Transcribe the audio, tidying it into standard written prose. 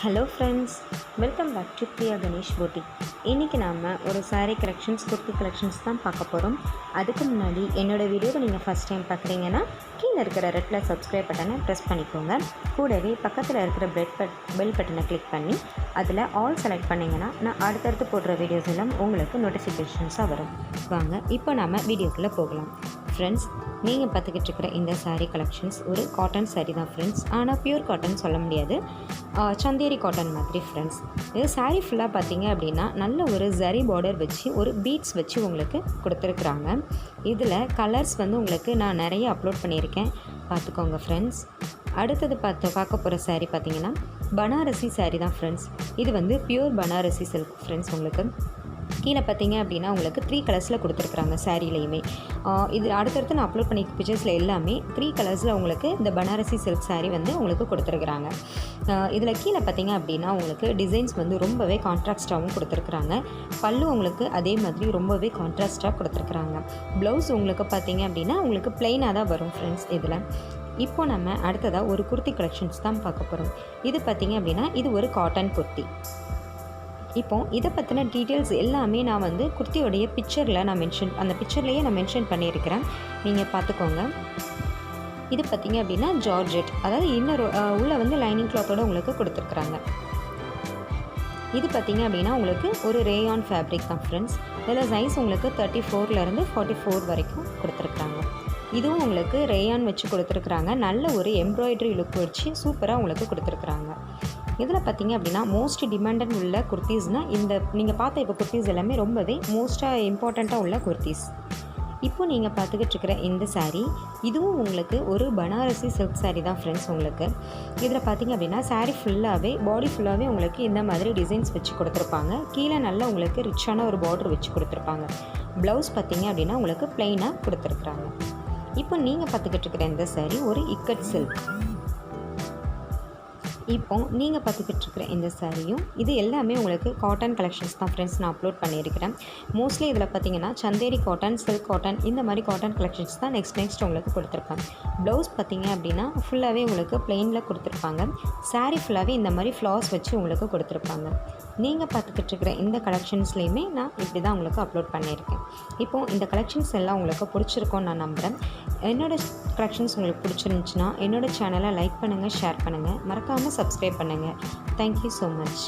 Hello friends, welcome back to Priya Ganesh beauty. இன்றைக்கி நாம் ஒரு சாரீ கலெக்ஷன்ஸ், குர்த்தி கலெக்ஷன்ஸ் தான் பார்க்க போகிறோம். அதுக்கு முன்னாடி என்னோடய வீடியோவை நீங்கள் ஃபஸ்ட் டைம் பார்க்குறீங்கன்னா கீழே இருக்கிற ரெட்டில் சப்ஸ்கிரைப் பட்டனை ப்ரெஸ் பண்ணிக்கோங்க. கூடவே பக்கத்தில் இருக்கிற பெல் பட்டனை கிளிக் பண்ணி அதில் ஆல் செலக்ட் பண்ணிங்கன்னா நான் அடுத்தடுத்து போடுற வீடியோஸ் எல்லாம் உங்களுக்கு நோட்டிஃபிகேஷன்ஸாக வரும். வாங்க இப்போ நாம் வீடியோக்குள்ளே போகலாம். ஃப்ரெண்ட்ஸ், நீங்கள் பார்த்துக்கிட்டு இருக்கிற இந்த சாரீ கலெக்ஷன்ஸ் ஒரு காட்டன் சாரீ தான் ஃப்ரெண்ட்ஸ். ஆனால் பியூர் காட்டன் சொல்ல முடியாது, சந்தேரி காட்டன் மாதிரி ஃப்ரெண்ட்ஸ். இது சாரீ ஃபுல்லாக பார்த்தீங்க அப்படின்னா நல்ல ஒரு ஜரி பார்டர் வச்சு ஒரு பீட்ஸ் வச்சு உங்களுக்கு கொடுத்துருக்குறாங்க. இதில் கலர்ஸ் உங்களுக்கு நான் நிறைய அப்லோட் பண்ணியிருக்கேன், பார்த்துக்கோங்க ஃப்ரெண்ட்ஸ். அடுத்தது பார்க்க போகிற சாரீ பார்த்திங்கன்னா பனாரசி சாரீ தான் ஃப்ரெண்ட்ஸ். இது பியூர் பனாரசி சில்க் ஃப்ரெண்ட்ஸ். உங்களுக்கு கீழே பார்த்தீங்க அப்படின்னா உங்களுக்கு 3 கலர்ஸில் கொடுத்துருக்குறாங்க சாரீலையுமே. இது அடுத்தடுத்து நான் அப்லோட் பண்ணி பிக்சர்ஸில் எல்லாமே 3 கலர்ஸில் உங்களுக்கு இந்த பனாரசி சில்க் சாரீ உங்களுக்கு கொடுத்துருக்குறாங்க. இதில் கீழே பார்த்தீங்க அப்படின்னா உங்களுக்கு டிசைன்ஸ் ரொம்பவே கான்ட்ராஸ்ட்டாகவும் கொடுத்துருக்குறாங்க. பல்லு உங்களுக்கு அதே மாதிரி ரொம்பவே கான்ட்ராஸ்ட்டாக கொடுத்துருக்குறாங்க. ப்ளவுஸ் உங்களுக்கு பார்த்தீங்க அப்படின்னா உங்களுக்கு ப்ளைனாக தான் வரும் ஃப்ரெண்ட்ஸ். இதில் இப்போ நம்ம அடுத்ததாக ஒரு குர்த்தி கலெக்ஷன்ஸ் தான் பார்க்க போகிறோம். இது பார்த்திங்க அப்படின்னா இது ஒரு காட்டன் குர்த்தி. இப்போது இதை பற்றின டீட்டெயில்ஸ் எல்லாமே நான் குர்த்தியோடைய பிக்சரில் அந்த பிக்சர்லேயே நான் மென்ஷன் பண்ணியிருக்கிறேன், நீங்கள் பார்த்துக்கோங்க. இது பார்த்திங்க அப்படின்னா ஜார்ஜெட், அதாவது இன்னொரு உள்ள லைனிங் கிளாத்தோடு உங்களுக்கு கொடுத்துருக்குறாங்க. இது பார்த்திங்க அப்படின்னா உங்களுக்கு ஒரு ரேயான் ஃபேப்ரிக் தான் ஃப்ரெண்ட்ஸ். இதில் சைஸ் உங்களுக்கு 34லேருந்து 44 வரைக்கும் கொடுத்துருக்குறாங்க. இதுவும் உங்களுக்கு ரேயான் வச்சு கொடுத்துருக்குறாங்க. நல்ல ஒரு எம்ப்ராய்டரி லுக் வச்சு சூப்பராக உங்களுக்கு கொடுத்துருக்குறாங்க. இதில் பார்த்திங்க அப்படின்னா மோஸ்ட் டிமாண்டட் உள்ள குர்த்திஸ்னால் இந்த நீங்கள் பார்த்த இப்போ குர்த்திஸ் எல்லாமே ரொம்பவே மோஸ்ட்டாக இம்பார்ட்டண்ட்டாக உள்ள குர்த்திஸ். இப்போ நீங்கள் பார்த்துக்கிட்டு இருக்கிற இந்த சாரீ இதுவும் உங்களுக்கு ஒரு பனாரசி சில்க் சாரீ தான் ஃப்ரெண்ட்ஸ். உங்களுக்கு இதில் பார்த்திங்க அப்படின்னா சாரீ ஃபுல்லாகவே பாடி ஃபுல்லாகவே உங்களுக்கு இந்த மாதிரி டிசைன்ஸ் வச்சு கொடுத்துருப்பாங்க. கீழே நல்லா உங்களுக்கு ரிச்சான ஒரு பார்டர் வச்சு கொடுத்துருப்பாங்க. ப்ளவுஸ் பார்த்திங்க அப்படின்னா உங்களுக்கு ப்ளைனாக கொடுத்துருக்குறாங்க. இப்போ நீங்கள் பார்த்துக்கிட்டு இருக்கிற இந்த சாரீ ஒரு இக்கட் சில்க். இப்போ நீங்கள் பார்த்துக்கிட்டு இருக்கிற இந்த சாரியும் இது எல்லாமே உங்களுக்கு காட்டன் கலெக்ஷன்ஸ் தான் ஃப்ரெண்ட்ஸ். நான் அப்லோட் பண்ணியிருக்கிறேன். மோஸ்ட்லி இதில் பார்த்தீங்கன்னா சந்தேரி காட்டன், சில்க் காட்டன், இந்த மாதிரி காட்டன் கலெக்ஷன்ஸ் தான் நெக்ஸ்ட் உங்களுக்கு கொடுத்துருப்பாங்க. ப்ளவுஸ் பார்த்தீங்க அப்படின்னா ஃபுல்லாகவே உங்களுக்கு ப்ளெயினில் கொடுத்துருப்பாங்க. சாரீ ஃபுல்லாகவே இந்த மாதிரி ஃப்ளார்ஸ் வச்சு உங்களுக்கு கொடுத்துருப்பாங்க. நீங்கள் பார்த்துக்கிட்டு இருக்கிற இந்த கலெக்ஷன்ஸ்லேயுமே நான் இப்படி தான் உங்களுக்கு அப்லோட் பண்ணியிருக்கேன். இப்போது இந்த கலெக்ஷன்ஸ் எல்லாம் உங்களுக்கு பிடிச்சிருக்கோன்னு நான் நம்புகிறேன். என்னோடய கலெக்ஷன்ஸ் உங்களுக்கு பிடிச்சிருந்துச்சுன்னா என்னோடய சேனலை லைக் பண்ணுங்கள், ஷேர் பண்ணுங்கள், மறக்காமல் சப்ஸ்கிரைப் பண்ணுங்கள். Thank you so much.